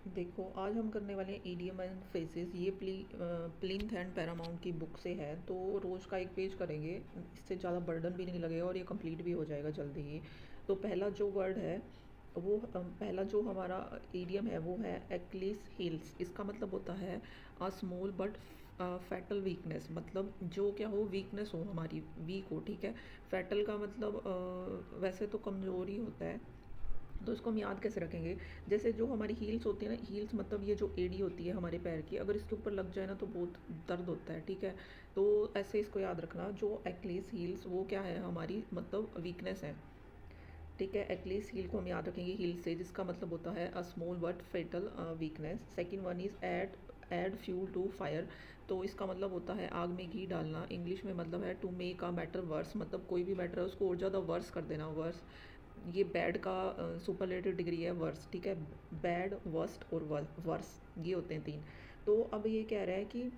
देखो, आज हम करने वाले हैं ईडियम एंड फ्रेजेस। ये प्लिंथ एंड पैरामाउंट की बुक से है, तो रोज़ का एक पेज करेंगे। इससे ज़्यादा बर्डन भी नहीं लगेगा और ये कंप्लीट भी हो जाएगा जल्दी ही। तो पहला जो वर्ड है वो पहला जो हमारा ईडियम है वो है एक्लिस हील्स। इसका मतलब होता है a small but fatal weakness. मतलब जो क्या हो, वीकनेस हो हमारी, वीक हो, ठीक है। फैटल का मतलब वैसे तो कमज़ोरी होता है। तो इसको हम याद कैसे रखेंगे? जैसे जो हमारी हील्स होती है ना, हील्स मतलब ये जो एड़ी होती है हमारे पैर की, अगर इसके ऊपर लग जाए ना तो बहुत दर्द होता है, ठीक है। तो ऐसे इसको याद रखना, जो एक्लीस हील्स वो क्या है हमारी, मतलब वीकनेस है, ठीक है। एक्लीस हील को हम याद रखेंगे हील से, जिसका मतलब होता है a small but fatal weakness. Second one is add fuel to fire. तो इसका मतलब होता है आग में घी डालना। इंग्लिश में मतलब है to make a matter worse, मतलब कोई भी मैटर है उसको और ज़्यादा वर्स कर देना। वर्स, ये बैड का सुपरलेटिव डिग्री है वर्स, ठीक है। बैड, वर्स्ट और वर्स, ये होते हैं तीन। तो अब ये कह रहा है कि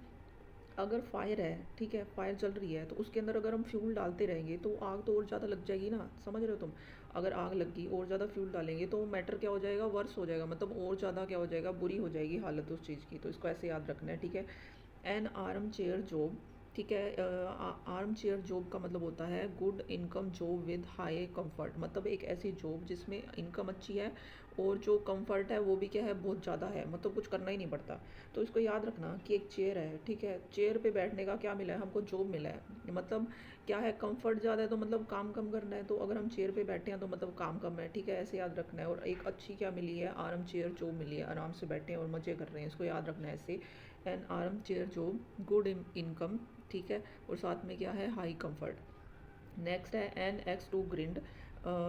अगर फायर है, ठीक है, फायर जल रही है, तो उसके अंदर अगर हम फ्यूल डालते रहेंगे तो आग तो और ज़्यादा लग जाएगी ना, समझ रहे हो तुम। अगर आग लग गई और ज़्यादा फ्यूल डालेंगे तो मैटर क्या हो जाएगा, वर्स हो जाएगा, मतलब और ज़्यादा क्या हो जाएगा, बुरी हो जाएगी हालत उस चीज़ की। तो इसको ऐसे याद रखना है, ठीक है। एन आर्म चेयर जॉब, ठीक है। आर्म चेयर जॉब का मतलब होता है good income job with high comfort. मतलब एक ऐसी जॉब जिसमें इनकम अच्छी है और जो कंफर्ट है वो भी क्या है, बहुत ज़्यादा है, मतलब कुछ करना ही नहीं पड़ता। तो इसको याद रखना कि एक चेयर है, ठीक है। चेयर पे बैठने का क्या मिला है हमको, जॉब मिला है। मतलब क्या है, कंफर्ट ज़्यादा है तो मतलब काम कम करना है। तो अगर हम चेयर पे बैठे हैं तो मतलब काम कम है, ठीक है, ऐसे याद रखना है। और एक अच्छी क्या मिली है, आर्म चेयर जॉब मिली है, आराम से बैठे हैं और मज़े कर रहे हैं, इसको याद रखना है ऐसे। N arm chair job, good income, ठीक है, और साथ में क्या है, हाई कंफर्ट। नेक्स्ट है एन एक्स टू ग्रिंड।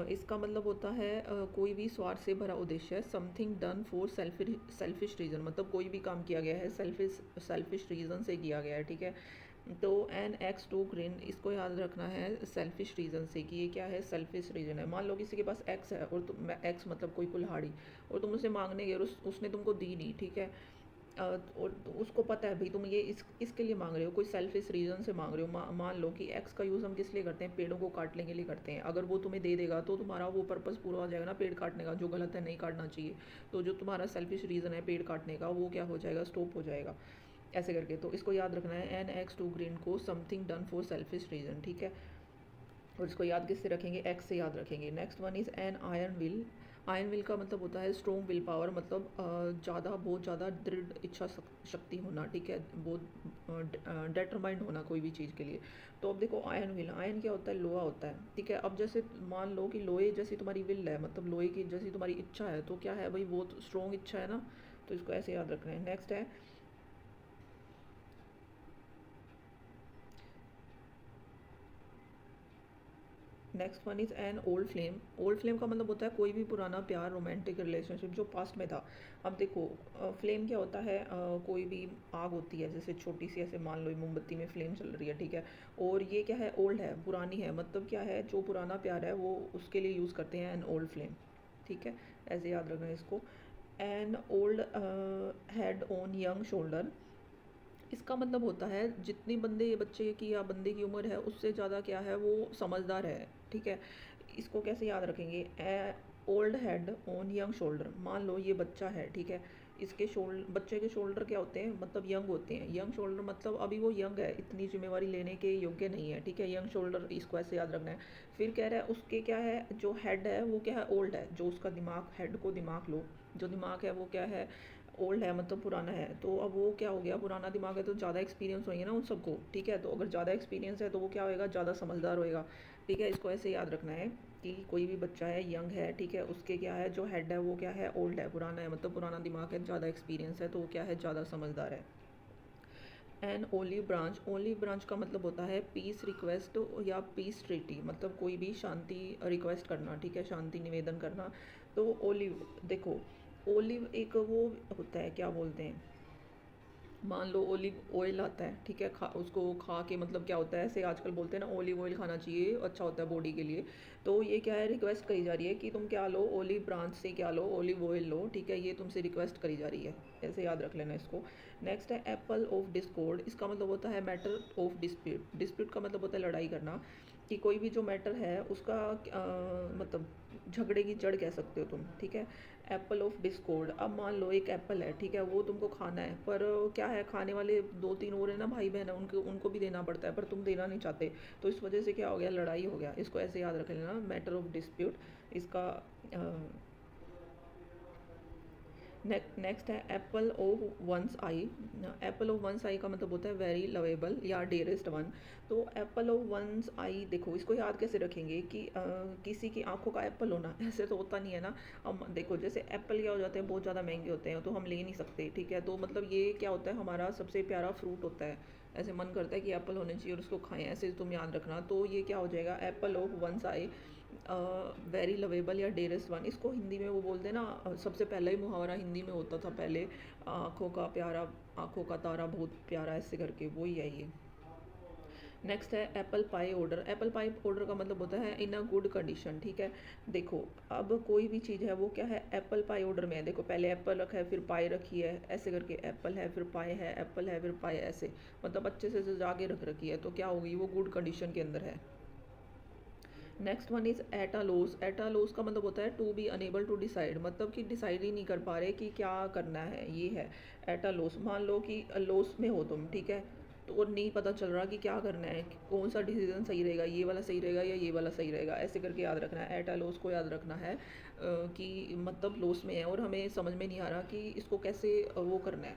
इसका मतलब होता है कोई भी स्वार्थ से भरा उद्देश्य, something done for selfish reason. मतलब कोई भी काम किया गया है सेल्फिश रीज़न से किया गया है, ठीक है। तो एन एक्स टू ग्रिन, इसको याद रखना है सेल्फिश रीज़न से, कि ये क्या है, सेल्फिश रीज़न है। मान लो किसी के पास एक्स है और तुम, एक्स मतलब कोई कुल्हाड़ी, और तुम उसे मांगने गए और उसने तुमको दी नहीं, ठीक है। और तो उसको पता है भाई तुम ये इसके लिए मांग रहे हो, कोई सेल्फिश रीज़न से मांग रहे हो। मान लो कि एक्स का यूज़ हम किस लिए करते हैं, पेड़ों को काटने के लिए करते हैं। अगर वो तुम्हें दे देगा तो तुम्हारा वो पर्पस पूरा हो जाएगा ना, पेड़ काटने का, जो गलत है, नहीं काटना चाहिए। तो जो तुम्हारा सेल्फिश रीज़न है पेड़ काटने का, वो क्या हो जाएगा, स्टॉप हो जाएगा, ऐसे करके। तो इसको याद रखना है, एन एक्स टू ग्रीन को something done for selfish reason, ठीक है। और इसको याद किससे रखेंगे, एक्स से याद रखेंगे। Next one is an iron will. Iron will का मतलब होता है स्ट्रॉन्ग विल पावर, मतलब ज़्यादा, बहुत ज़्यादा दृढ़ इच्छा शक्ति होना, ठीक है, बहुत डेटरमाइंड होना कोई भी चीज़ के लिए। तो अब देखो, आयरन विल, आयरन क्या होता है, लोहा होता है, ठीक है। अब जैसे मान लो कि लोहे जैसी तुम्हारी विल है, मतलब लोहे की जैसी तुम्हारी इच्छा है, तो क्या है भाई, बहुत स्ट्रॉन्ग इच्छा है ना। तो इसको ऐसे याद रखना है। नेक्स्ट है, next one is an old flame. Old flame का मतलब होता है कोई भी पुराना प्यार, रोमांटिक रिलेशनशिप जो पास्ट में था। अब देखो, फ्लेम क्या होता है, कोई भी आग होती है, जैसे छोटी सी, ऐसे मान लो मोमबत्ती में फ्लेम चल रही है, ठीक है। और ये क्या है, ओल्ड है, पुरानी है, मतलब क्या है, जो पुराना प्यार है वो उसके लिए यूज़ करते हैं एन ओल्ड फ्लेम, ठीक है। ऐसे याद रखना है इसको। An old head on young shoulder, इसका मतलब होता है जितनी बंदे बच्चे की या बंदे की उम्र है उससे ज़्यादा क्या है, वो समझदार है, ठीक है। इसको कैसे याद रखेंगे, old head on young shoulder. मान लो ये बच्चा है, ठीक है, इसके बच्चे के शोल्डर क्या होते हैं, मतलब यंग होते हैं। यंग शोल्डर मतलब अभी वो यंग है, इतनी जिम्मेवारी लेने के योग्य नहीं है, ठीक है, यंग शोल्डर, इसको ऐसे याद रखना है। फिर कह रहा है उसके क्या है, जो हेड है वो क्या है, ओल्ड है। जो उसका दिमाग, हेड को दिमाग लो, जो दिमाग है वो क्या है, ओल्ड है, मतलब पुराना है। तो अब वो क्या हो गया, पुराना दिमाग है तो ज़्यादा एक्सपीरियंस होंगे ना उन सबको, ठीक है। तो अगर ज़्यादा एक्सपीरियंस है तो वो क्या होएगा, ज़्यादा समझदार होएगा, ठीक है। इसको ऐसे याद रखना है कि कोई भी बच्चा है, यंग है, ठीक है, उसके क्या है, जो हेड है वो क्या है, ओल्ड है, पुराना है, मतलब पुराना दिमाग है, ज़्यादा एक्सपीरियंस है, तो वो क्या है, ज़्यादा समझदार है। An olive branch, olive branch का मतलब होता है पीस रिक्वेस्ट या पीस ट्रीटी, मतलब कोई भी शांति रिक्वेस्ट करना, ठीक है, शांति निवेदन करना। तो ओलिव, देखो, ओलिव एक वो होता है, क्या बोलते हैं, मान लो ओलिव ऑयल आता है, ठीक है, उसको खा के मतलब क्या होता है, ऐसे आजकल बोलते हैं ना, ओलिव ऑयल खाना चाहिए, अच्छा होता है बॉडी के लिए। तो ये क्या है, रिक्वेस्ट करी जा रही है कि तुम क्या लो, ओलिव ब्रांच से क्या लो, ओलिव ऑयल लो, ठीक है, ये तुमसे रिक्वेस्ट करी जा रही है, ऐसे याद रख लेना इसको। नेक्स्ट है एप्पल ऑफ डिस्कॉर्ड। इसका मतलब होता है मैटर ऑफ डिस्प्यूट। डिस्प्यूट का मतलब होता है लड़ाई करना। कि कोई भी जो मैटर है उसका मतलब झगड़े की जड़ कह सकते हो तुम, ठीक है। एप्पल ऑफ डिस्कॉर्ड, अब मान लो एक एप्पल है, ठीक है, वो तुमको खाना है, पर क्या है, खाने वाले दो तीन और है ना भाई बहन है, उनको उनको भी देना पड़ता है, पर तुम देना नहीं चाहते, तो इस वजह से क्या हो गया, लड़ाई हो गया। इसको ऐसे याद रख लेना, मैटर ऑफ डिस्प्यूट। इसका नेक्स्ट है apple of one's eye. Apple of one's eye का मतलब होता है वेरी लवेबल या डेरेस्ट वन। तो एप्पल ऑफ वंस आई, देखो इसको याद कैसे रखेंगे कि किसी की आंखों का एप्पल होना ऐसे तो होता नहीं है ना। हम देखो जैसे एप्पल क्या हो जाते हैं, बहुत ज़्यादा महंगे होते हैं तो हम ले नहीं सकते, ठीक है। तो मतलब ये क्या होता है, हमारा सबसे प्यारा फ्रूट होता है, ऐसे मन करता है कि एप्पल होने चाहिए और उसको खाएं, ऐसे तुम याद रखना। तो ये क्या हो जाएगा, apple of one's eye very lovable या डेरेस्ट वन। इसको हिंदी में वो बोलते हैं ना, सबसे पहला ही मुहावरा हिंदी में होता था पहले, आँखों का प्यारा, आँखों का तारा बहुत प्यारा, ऐसे करके वही है ये। नेक्स्ट है apple pie order. Apple pie order का मतलब होता है इन अ गुड कंडीशन, ठीक है। देखो अब कोई भी चीज़ है वो क्या है, एप्पल पाई ऑर्डर में है। देखो पहले एप्पल रखा है, फिर पाई रखी है, ऐसे करके एप्पल है, फिर पाई है, एप्पल है, फिर पाई, ऐसे मतलब अच्छे से सजा के रख रखी है, तो क्या होगी, वो गुड कंडीशन के अंदर है। Next one is at a loss. At a loss का मतलब होता है to be unable to decide, मतलब कि डिसाइड ही नहीं कर पा रहे कि क्या करना है, ये है एट अ लॉस। मान लो कि लॉस में हो तुम, ठीक है, तो और नहीं पता चल रहा कि क्या करना है, कौन सा डिसीजन सही रहेगा, ये वाला सही रहेगा या ये वाला सही रहेगा, ऐसे करके याद रखना है। एट अ लॉस को याद रखना है कि मतलब लॉस में है और हमें समझ में नहीं आ रहा कि इसको कैसे वो करना है,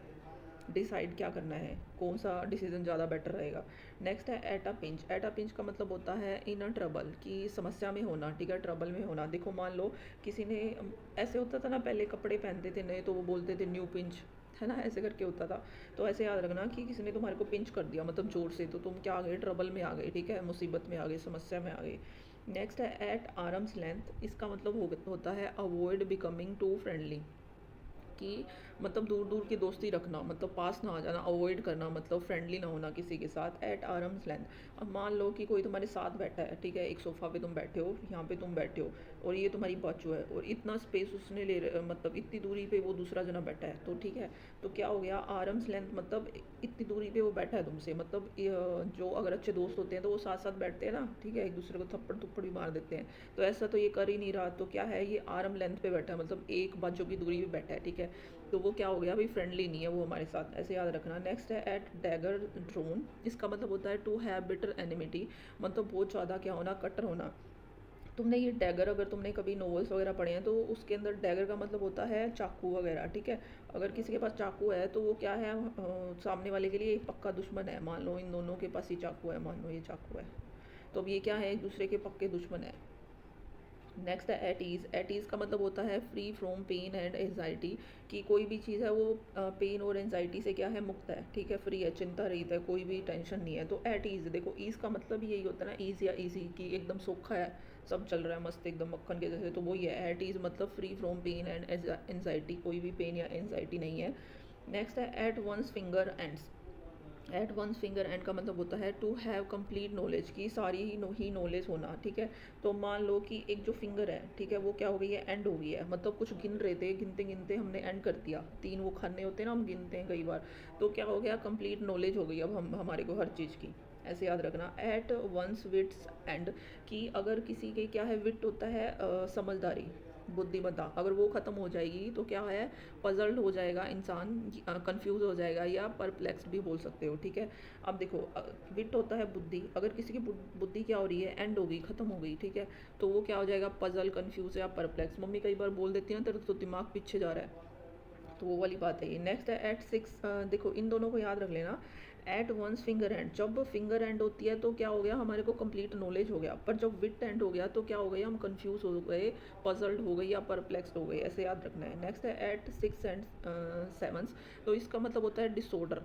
डिसाइड क्या करना है, कौन सा डिसीजन ज़्यादा बेटर रहेगा। नेक्स्ट है at a pinch. At a pinch का मतलब होता है इन अ ट्रबल, की समस्या में होना, ठीक है, ट्रबल में होना। देखो मान लो किसी ने, ऐसे होता था ना पहले, कपड़े पहनते थे नए तो वो बोलते थे न्यू पिंच, है ना, ऐसे करके होता था। तो ऐसे याद रखना कि किसी ने तुम्हारे को पिंच कर दिया मतलब जोर से, तो तुम क्या आ गए, ट्रबल में आ गए, ठीक है, मुसीबत में आ गए, समस्या में आ गए। नेक्स्ट है एट आर्म्स लेंथ। इसका मतलब होता है अवॉइड बिकमिंग टू फ्रेंडली, कि मतलब दूर दूर की दोस्ती रखना, मतलब पास ना आ जाना, अवॉइड करना, मतलब फ्रेंडली ना होना किसी के साथ। एट आर्म्स लेंथ, अब मान लो कि कोई तुम्हारे साथ बैठा है, ठीक है, एक सोफ़ा पे तुम बैठे हो, यहाँ पे तुम बैठे हो, और ये तुम्हारी बाजू है, और इतना स्पेस उसने मतलब इतनी दूरी पे वो दूसरा जना बैठा है, तो ठीक है, तो क्या हो गया, आर्म्स लेंथ मतलब इतनी दूरी पे वो बैठा है तुमसे, मतलब जो अगर अच्छे दोस्त होते हैं तो वो साथ साथ बैठते हैं ना, ठीक है, एक दूसरे को थप्पड़ थप्पड़ भी मार देते हैं। तो ऐसा तो ये कर ही नहीं रहा, तो क्या है, ये आर्म लेंथ पे बैठा है, मतलब एक बाजू की दूरी पे बैठा है, ठीक है। तो वो क्या हो गया भाई, फ्रेंडली नहीं है वो हमारे साथ, ऐसे याद रखना। नेक्स्ट है एट डैगर ड्रोन। इसका मतलब होता है टू हैव बिटर एनिमिटी, मतलब बहुत ज़्यादा क्या होना, कट्टर होना। तुमने ये डैगर, अगर तुमने कभी नॉवेल्स वगैरह पढ़े हैं तो उसके अंदर डैगर का मतलब होता है चाकू वगैरह, ठीक है। अगर किसी के पास चाकू है तो वो क्या है, सामने वाले के लिए एक पक्का दुश्मन है। मान लो इन दोनों के पास ही चाकू है, मान लो ये चाकू है, तो अब ये क्या है, एक दूसरे के पक्के दुश्मन है। नेक्स्ट है एट ईज़। एट ईज़ का मतलब होता है free from pain and anxiety, कि कोई भी चीज़ है वो पेन और एंजाइटी से क्या है, मुक्त है, ठीक है, फ्री है, चिंता रहित है, कोई भी टेंशन नहीं है। तो एट ईज़, देखो ईज़ का मतलब यही होता है ना, ईज़ या ईजी, कि एकदम सौखा है, सब चल रहा है मस्त एकदम मक्खन के जैसे, तो वही है एट ईज़, मतलब free from pain and anxiety, कोई भी पेन या एंजाइटी नहीं है। नेक्स्ट है at one's finger ends. At one's finger end का मतलब होता है टू हैव कंप्लीट नॉलेज, की सारी ही नॉलेज होना, ठीक है। तो मान लो कि एक जो फिंगर है, ठीक है, वो क्या हो गई है, एंड हो गई है, मतलब कुछ गिन रहे थे, गिनते गिनते हमने एंड कर दिया, तीन वो खाने होते हैं ना, हम गिनते हैं कई बार, तो क्या हो गया, कंप्लीट नॉलेज हो गई अब हम हमारे को हर चीज़ की, ऐसे याद रखना। एट वंस विट्स एंड, कि अगर किसी के क्या है, विट होता है समझदारी, बुद्धिमत्ता, अगर वो ख़त्म हो जाएगी तो क्या है, पजल्ड हो जाएगा इंसान, कंफ्यूज हो जाएगा, या परप्लेक्स भी बोल सकते हो, ठीक है। अब देखो विट होता है बुद्धि, अगर किसी की बुद्धि क्या हो रही है, एंड हो गई, ख़त्म हो गई, ठीक है, तो वो क्या हो जाएगा, पजल, कंफ्यूज या परप्लेक्स। मम्मी कई बार बोल देती है ना, तेरा तो दिमाग पीछे जा रहा है, तो वो वाली बात है ये। नेक्स्ट है एट सिक्स। देखो इन दोनों को याद रख लेना। एट वंस फिंगर एंड, जब फिंगर एंड होती है तो क्या हो गया, हमारे को कंप्लीट नॉलेज हो गया, पर जब विट एंड हो गया तो क्या हो गया, हम कंफ्यूज हो गए, पजल्ड हो गए या परप्लेक्स्ड हो गए, ऐसे याद रखना है। नेक्स्ट है एट सिक्स एंड सेवन्स। तो इसका मतलब होता है डिसऑर्डर।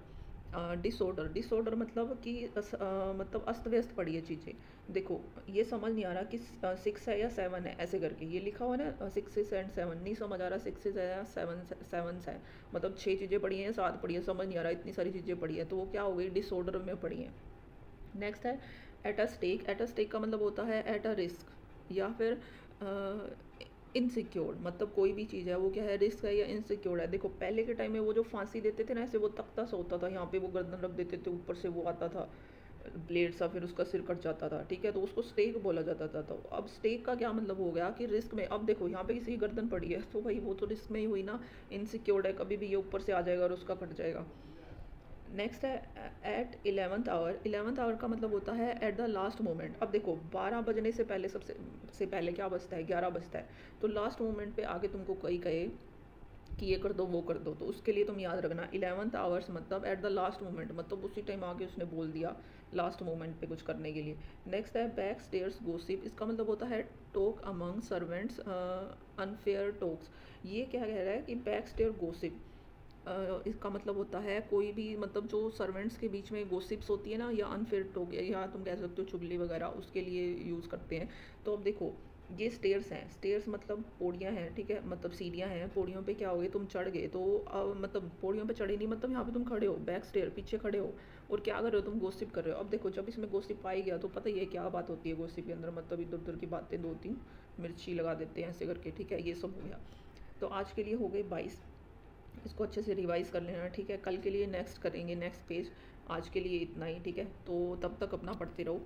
डिसऑर्डर, डिसऑर्डर मतलब कि मतलब अस्त व्यस्त पड़ी है चीज़ें। देखो ये समझ नहीं आ रहा कि सिक्स है या सेवन है, ऐसे करके ये लिखा हुआ है ना, सिक्सेस एंड सेवन, नहीं समझ आ रहा सिक्सेस है या सेवन्स है, मतलब छः चीज़ें पड़ी हैं या सात पड़ी है, समझ नहीं आ रहा, इतनी सारी चीज़ें पड़ी हैं, तो वो क्या हो गई, डिसऑर्डर में पड़ी हैं। नेक्स्ट है at a stake. At a stake का मतलब होता है एट अ रिस्क, या फिर इनसिक्योर, मतलब कोई भी चीज़ है वो क्या है, रिस्क है या इनसिक्योर है। देखो पहले के टाइम में वो जो फांसी देते थे ना, ऐसे वो तख्ता सा होता था, यहाँ पे वो गर्दन रख देते थे, ऊपर से वो आता था, ब्लेड सा, फिर उसका सिर कट जाता था, ठीक है, तो उसको स्टेक बोला जाता था। तो अब स्टेक का क्या मतलब हो गया कि रिस्क में, अब देखो यहाँ पे किसी की गर्दन पड़ी है तो भाई वो तो रिस्क में ही हुई ना, इनसिक्योर्ड है, कभी भी ये ऊपर से आ जाएगा और उसका कट जाएगा। नेक्स्ट है eight 11th our. 11th our का मतलब होता है एट द लास्ट मोमेंट। अब देखो 12 बजने से पहले, सबसे से पहले क्या बजता है, 11 बजता है, तो लास्ट मोमेंट पे आके तुमको कोई कहे कि ये कर दो वो कर दो, तो उसके लिए तुम याद रखना 11th आवर्स मतलब एट द लास्ट मोमेंट, मतलब उसी टाइम आके उसने बोल दिया लास्ट मोमेंट पे कुछ करने के लिए। नेक्स्ट है बैक स्टेयर्स गोसिप। इसका मतलब होता है talk among servants, unfair talks. ये क्या कह रहा है कि बैक स्टेयर गोसिप, इसका मतलब होता है कोई भी, मतलब जो सर्वेंट्स के बीच में गोसिप्स होती है ना, या अनफेयर टॉक, या तुम कह सकते हो चुगली वगैरह, उसके लिए यूज़ करते हैं। तो अब देखो ये स्टेयर्स हैं, स्टेयर्स मतलब पौड़ियाँ हैं, ठीक है, मतलब सीढ़ियाँ हैं, पौड़ियों पे क्या हो गए, तुम चढ़ गए, तो मतलब पौड़ियों पे चढ़े नहीं, मतलब यहाँ पे तुम खड़े हो, बैक स्टेयर, पीछे खड़े हो, और क्या कर रहे हो तुम, गोसिप कर रहे हो। अब देखो जब इसमें गोसिप आ गया तो पता ही है क्या बात होती है गोसिप के अंदर, मतलब इधर उधर की बातें, दो तीन मिर्ची लगा देते हैं ऐसे करके, ठीक है, ये सब हो गया। तो आज के लिए हो गए 22, इसको अच्छे से रिवाइज़ कर लेना, ठीक है, कल के लिए नेक्स्ट करेंगे नेक्स्ट पेज। आज के लिए इतना ही, ठीक है, तो तब तक अपना पढ़ते रहो।